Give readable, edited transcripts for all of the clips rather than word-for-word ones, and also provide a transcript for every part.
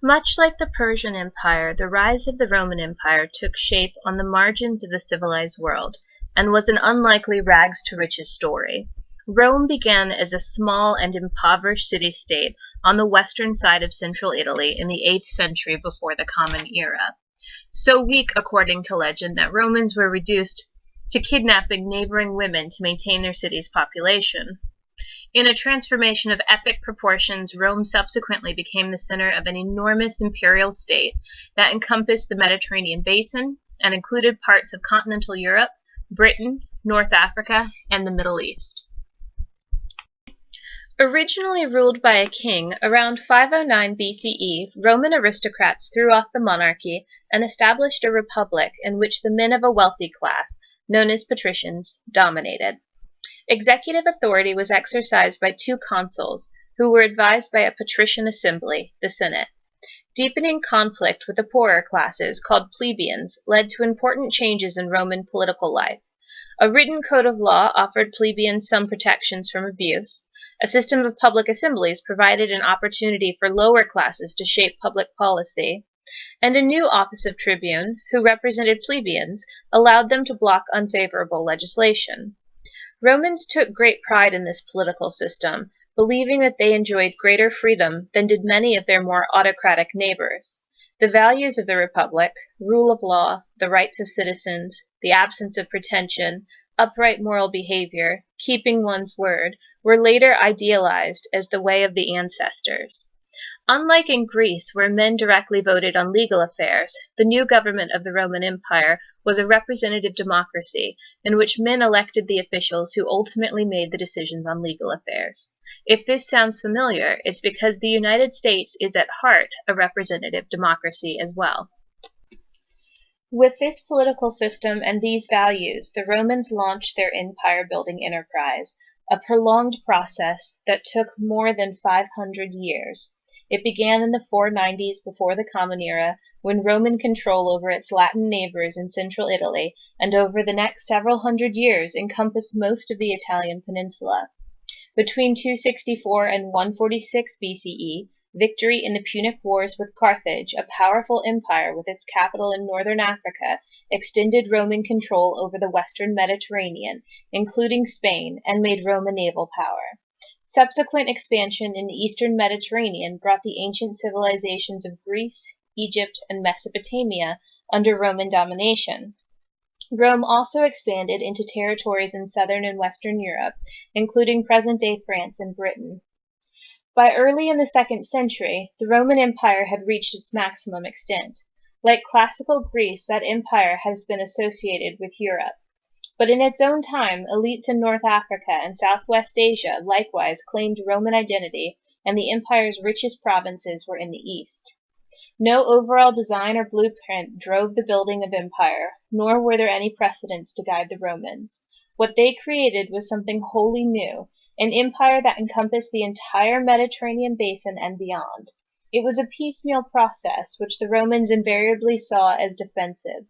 Much like the Persian Empire, the rise of the Roman Empire took shape on the margins of the civilized world, and was an unlikely rags to riches story. Rome began as a small and impoverished city-state on the western side of central Italy in the 8th century before the Common Era. So weak, according to legend, that Romans were reduced to kidnapping neighboring women to maintain their city's population. In a transformation of epic proportions, Rome subsequently became the center of an enormous imperial state that encompassed the Mediterranean basin and included parts of continental Europe, Britain, North Africa, and the Middle East. Originally ruled by a king, around 509 BCE, Roman aristocrats threw off the monarchy and established a republic in which the men of a wealthy class, known as patricians, dominated. Executive authority was exercised by two consuls, who were advised by a patrician assembly, the Senate. Deepening conflict with the poorer classes, called plebeians, led to important changes in Roman political life. A written code of law offered plebeians some protections from abuse. A system of public assemblies provided an opportunity for lower classes to shape public policy. And a new office of tribune, who represented plebeians, allowed them to block unfavorable legislation. Romans took great pride in this political system, believing that they enjoyed greater freedom than did many of their more autocratic neighbors. The values of the republic, rule of law, the rights of citizens, the absence of pretension, upright moral behavior, keeping one's word, were later idealized as the way of the ancestors. Unlike in Greece, where men directly voted on legal affairs, the new government of the Roman Empire was a representative democracy in which men elected the officials who ultimately made the decisions on legal affairs. If this sounds familiar, it's because the United States is at heart a representative democracy as well. With this political system and these values, the Romans launched their empire-building enterprise, a prolonged process that took more than 500 years. It began in the 490s before the Common Era, when Roman control over its Latin neighbors in central Italy, and over the next several hundred years encompassed most of the Italian peninsula. Between 264 and 146 BCE, victory in the Punic Wars with Carthage, a powerful empire with its capital in northern Africa, extended Roman control over the western Mediterranean, including Spain, and made Rome a naval power. Subsequent expansion in the eastern Mediterranean brought the ancient civilizations of Greece, Egypt, and Mesopotamia under Roman domination. Rome also expanded into territories in southern and western Europe, including present-day France and Britain. By early in the 2nd century, the Roman Empire had reached its maximum extent. Like classical Greece, that empire has been associated with Europe. But in its own time, elites in North Africa and Southwest Asia likewise claimed Roman identity, and the empire's richest provinces were in the east. No overall design or blueprint drove the building of empire, nor were there any precedents to guide the Romans. What they created was something wholly new, an empire that encompassed the entire Mediterranean basin and beyond. It was a piecemeal process, which the Romans invariably saw as defensive.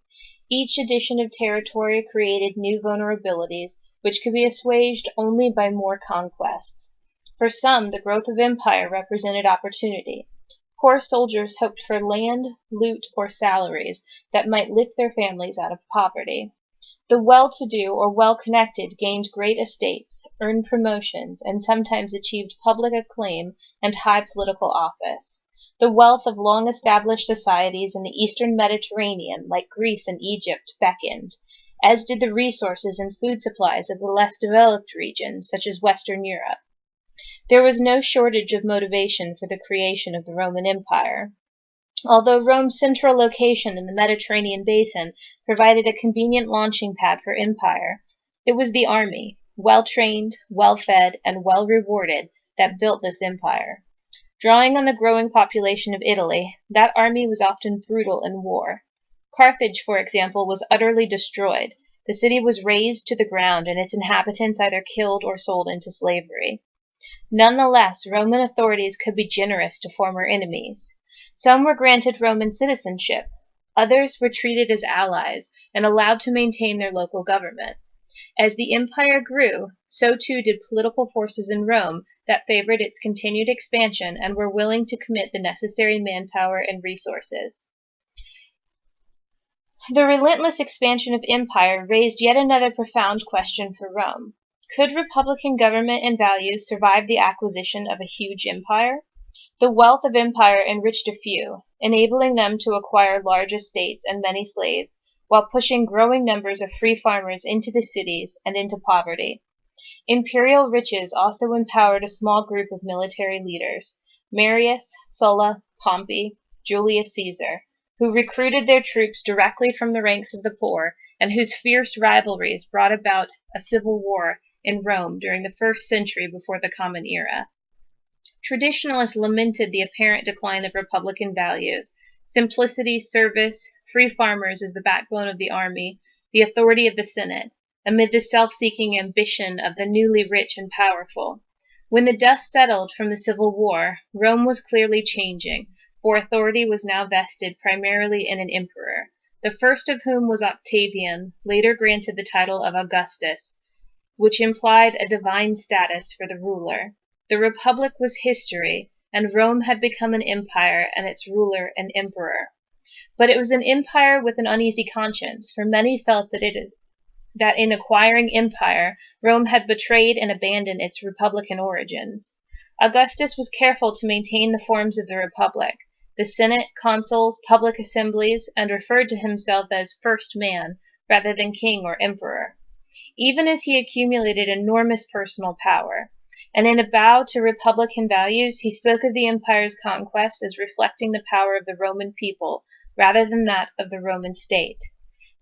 Each addition of territory created new vulnerabilities, which could be assuaged only by more conquests. For some, the growth of empire represented opportunity. Poor soldiers hoped for land, loot, or salaries that might lift their families out of poverty. The well-to-do or well-connected gained great estates, earned promotions, and sometimes achieved public acclaim and high political office. The wealth of long-established societies in the eastern Mediterranean, like Greece and Egypt, beckoned, as did the resources and food supplies of the less developed regions, such as Western Europe. There was no shortage of motivation for the creation of the Roman Empire. Although Rome's central location in the Mediterranean basin provided a convenient launching pad for empire, it was the army, well-trained, well-fed, and well-rewarded, that built this empire. Drawing on the growing population of Italy, that army was often brutal in war. Carthage, for example, was utterly destroyed. The city was razed to the ground, and its inhabitants either killed or sold into slavery. Nonetheless, Roman authorities could be generous to former enemies. Some were granted Roman citizenship. Others were treated as allies and allowed to maintain their local government. As the empire grew, so too did political forces in Rome that favored its continued expansion and were willing to commit the necessary manpower and resources. The relentless expansion of empire raised yet another profound question for Rome. Could republican government and values survive the acquisition of a huge empire? The wealth of empire enriched a few, enabling them to acquire large estates and many slaves, while pushing growing numbers of free farmers into the cities and into poverty. Imperial riches also empowered a small group of military leaders, Marius, Sulla, Pompey, Julius Caesar, who recruited their troops directly from the ranks of the poor, and whose fierce rivalries brought about a civil war in Rome during the first century before the Common Era. Traditionalists lamented the apparent decline of republican values: simplicity, service, free farmers as the backbone of the army, the authority of the Senate, amid the self-seeking ambition of the newly rich and powerful. When the dust settled from the Civil War, Rome was clearly changing, for authority was now vested primarily in an emperor, the first of whom was Octavian, later granted the title of Augustus, which implied a divine status for the ruler. The Republic was history, and Rome had become an empire and its ruler an emperor. But it was an empire with an uneasy conscience, for many felt that in acquiring empire, Rome had betrayed and abandoned its republican origins. Augustus was careful to maintain the forms of the Republic, the Senate, consuls, public assemblies, and referred to himself as first man rather than king or emperor, even as he accumulated enormous personal power. And in a bow to republican values, he spoke of the empire's conquest as reflecting the power of the Roman people rather than that of the Roman state.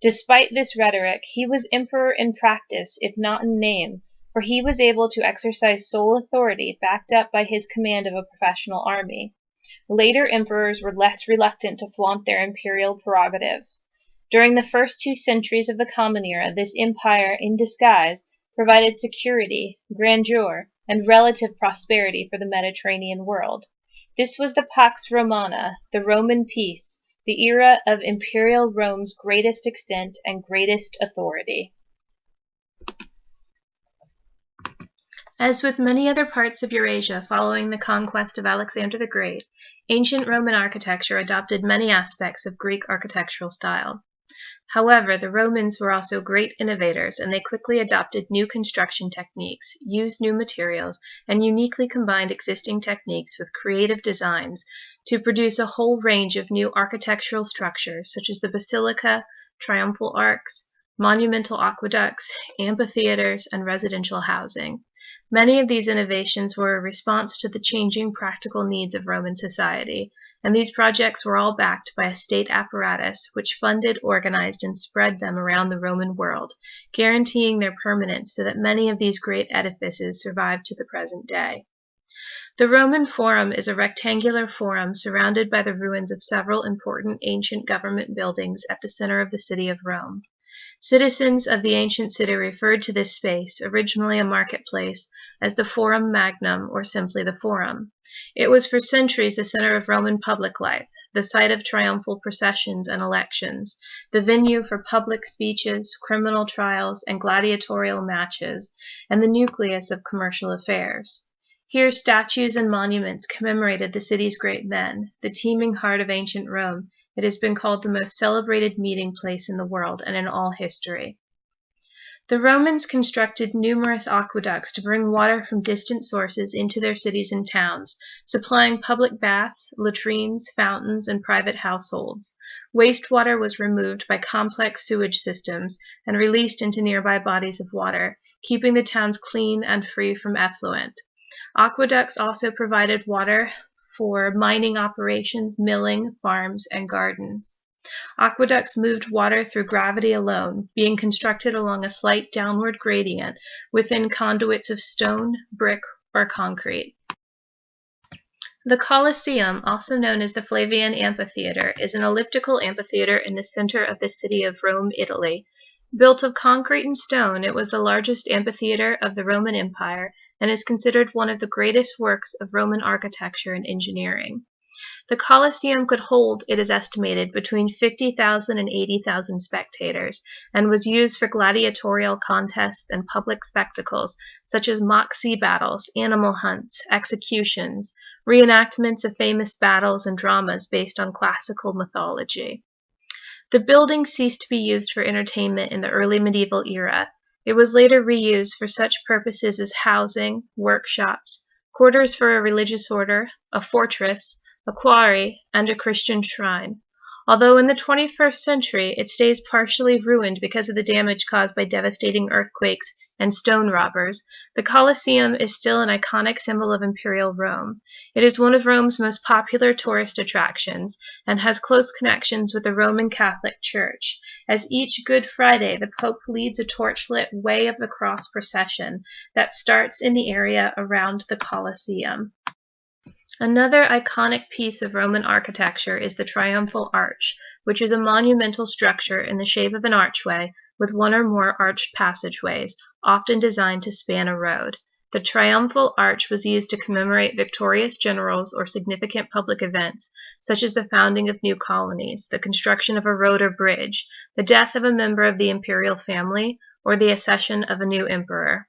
Despite this rhetoric, he was emperor in practice, if not in name, for he was able to exercise sole authority backed up by his command of a professional army. Later emperors were less reluctant to flaunt their imperial prerogatives. During the first 2 centuries of the Common Era, this empire, in disguise, provided security, grandeur, and relative prosperity for the Mediterranean world. This was the Pax Romana, the Roman peace, the era of imperial Rome's greatest extent and greatest authority. As with many other parts of Eurasia following the conquest of Alexander the Great, ancient Roman architecture adopted many aspects of Greek architectural style. However, the Romans were also great innovators, and they quickly adopted new construction techniques, used new materials, and uniquely combined existing techniques with creative designs to produce a whole range of new architectural structures, such as the basilica, triumphal arcs, monumental aqueducts, amphitheaters, and residential housing. Many of these innovations were a response to the changing practical needs of Roman society, and these projects were all backed by a state apparatus which funded, organized, and spread them around the Roman world, guaranteeing their permanence so that many of these great edifices survive to the present day. The Roman Forum is a rectangular forum surrounded by the ruins of several important ancient government buildings at the center of the city of Rome. Citizens of the ancient city referred to this space, originally a marketplace, as the Forum Magnum, or simply the Forum. It was for centuries the center of Roman public life, the site of triumphal processions and elections, the venue for public speeches, criminal trials, and gladiatorial matches, and the nucleus of commercial affairs. Here statues and monuments commemorated the city's great men, the teeming heart of ancient Rome. It has been called the most celebrated meeting place in the world and in all history. The Romans constructed numerous aqueducts to bring water from distant sources into their cities and towns, supplying public baths, latrines, fountains, and private households. Wastewater was removed by complex sewage systems and released into nearby bodies of water, keeping the towns clean and free from effluent. Aqueducts also provided water for mining operations, milling, farms, and gardens. Aqueducts moved water through gravity alone, being constructed along a slight downward gradient within conduits of stone, brick, or concrete. The Colosseum, also known as the Flavian Amphitheater, is an elliptical amphitheater in the center of the city of Rome, Italy. Built of concrete and stone, it was the largest amphitheater of the Roman Empire and is considered one of the greatest works of Roman architecture and engineering. The Colosseum could hold, it is estimated, between 50,000 and 80,000 spectators, and was used for gladiatorial contests and public spectacles such as mock sea battles, animal hunts, executions, reenactments of famous battles, and dramas based on classical mythology. The building ceased to be used for entertainment in the early medieval era. It was later reused for such purposes as housing, workshops, quarters for a religious order, a fortress, a quarry, and a Christian shrine. Although in the 21st century it stays partially ruined because of the damage caused by devastating earthquakes and stone robbers, the Colosseum is still an iconic symbol of imperial Rome. It is one of Rome's most popular tourist attractions and has close connections with the Roman Catholic Church, as each Good Friday the Pope leads a torchlit Way of the Cross procession that starts in the area around the Colosseum. Another iconic piece of Roman architecture is the Triumphal Arch, which is a monumental structure in the shape of an archway with one or more arched passageways, often designed to span a road. The Triumphal Arch was used to commemorate victorious generals or significant public events, such as the founding of new colonies, the construction of a road or bridge, the death of a member of the imperial family, or the accession of a new emperor.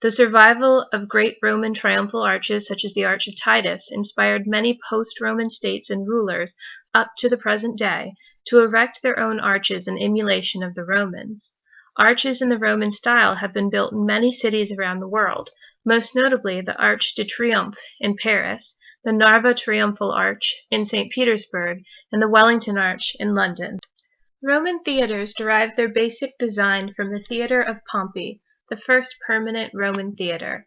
The survival of great Roman triumphal arches such as the Arch of Titus inspired many post-Roman states and rulers up to the present day to erect their own arches in emulation of the Romans. Arches in the Roman style have been built in many cities around the world, most notably the Arch de Triomphe in Paris, the Narva Triumphal Arch in St. Petersburg, and the Wellington Arch in London. Roman theaters derived their basic design from the Theater of Pompey, the first permanent Roman theater.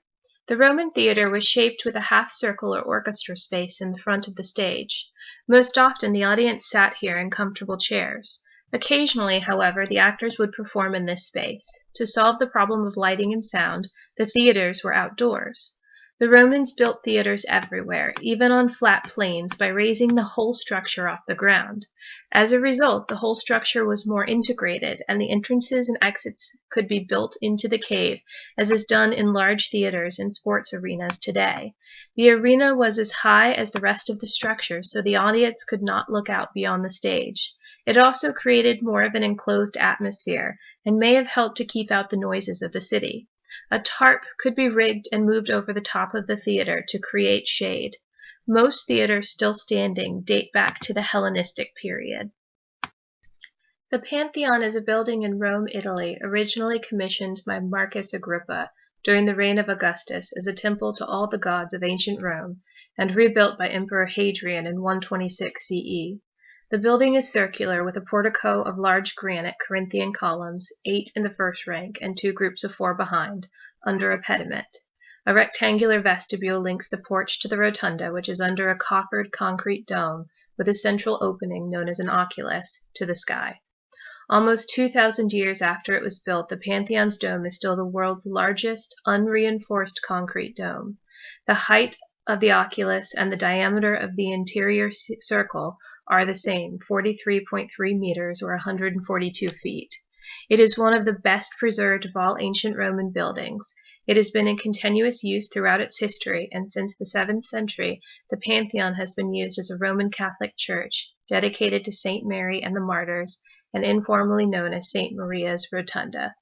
The Roman theater was shaped with a half-circle or orchestra space in the front of the stage. Most often the audience sat here in comfortable chairs. Occasionally, however, the actors would perform in this space. To solve the problem of lighting and sound, the theaters were outdoors. The Romans built theaters everywhere, even on flat plains, by raising the whole structure off the ground. As a result, the whole structure was more integrated, and the entrances and exits could be built into the cave, as is done in large theaters and sports arenas today. The arena was as high as the rest of the structure, so the audience could not look out beyond the stage. It also created more of an enclosed atmosphere, and may have helped to keep out the noises of the city. A tarp could be rigged and moved over the top of the theater to create shade. Most theaters still standing date back to the Hellenistic period. The Pantheon is a building in Rome, Italy, originally commissioned by Marcus Agrippa during the reign of Augustus as a temple to all the gods of ancient Rome, and rebuilt by Emperor Hadrian in 126 CE. The building is circular, with a portico of large granite Corinthian columns, 8 in the first rank and 2 groups of 4 behind, under a pediment. A rectangular vestibule links the porch to the rotunda, which is under a coffered concrete dome with a central opening known as an oculus to the sky. Almost 2,000 years after it was built, the Pantheon's dome is still the world's largest unreinforced concrete dome. The height of the oculus and the diameter of the interior circle are the same, 43.3 meters or 142 feet. It is one of the best preserved of all ancient Roman buildings. It has been in continuous use throughout its history, and since the 7th century, the Pantheon has been used as a Roman Catholic church, dedicated to St. Mary and the Martyrs, and informally known as St. Maria's Rotunda.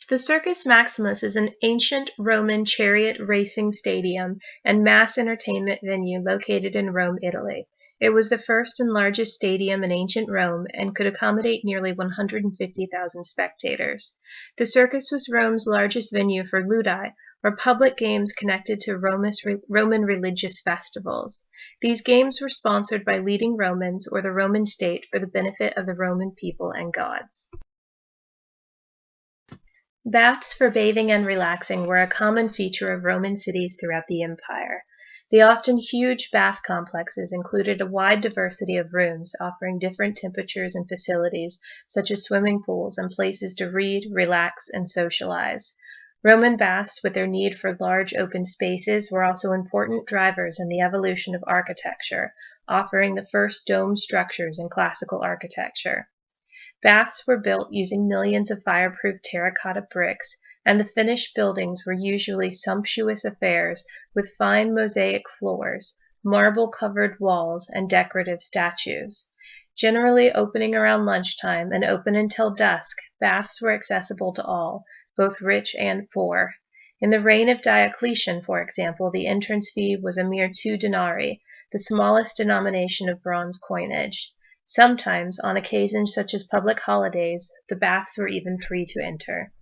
The Circus Maximus is an ancient Roman chariot racing stadium and mass entertainment venue located in Rome, Italy. It was the first and largest stadium in ancient Rome and could accommodate nearly 150,000 spectators. The circus was Rome's largest venue for ludi, or public games connected to Roman religious festivals. These games were sponsored by leading Romans or the Roman state for the benefit of the Roman people and gods. Baths for bathing and relaxing were a common feature of Roman cities throughout the empire. The often huge bath complexes included a wide diversity of rooms offering different temperatures and facilities, such as swimming pools and places to read, relax, and socialize. Roman baths, with their need for large open spaces, were also important drivers in the evolution of architecture, offering the first dome structures in classical architecture. Baths were built using millions of fireproof terracotta bricks, and the finished buildings were usually sumptuous affairs with fine mosaic floors, marble-covered walls, and decorative statues. Generally opening around lunchtime and open until dusk, baths were accessible to all, both rich and poor. In the reign of Diocletian, for example, the entrance fee was a mere 2 denarii, the smallest denomination of bronze coinage. Sometimes, on occasions such as public holidays, the baths were even free to enter.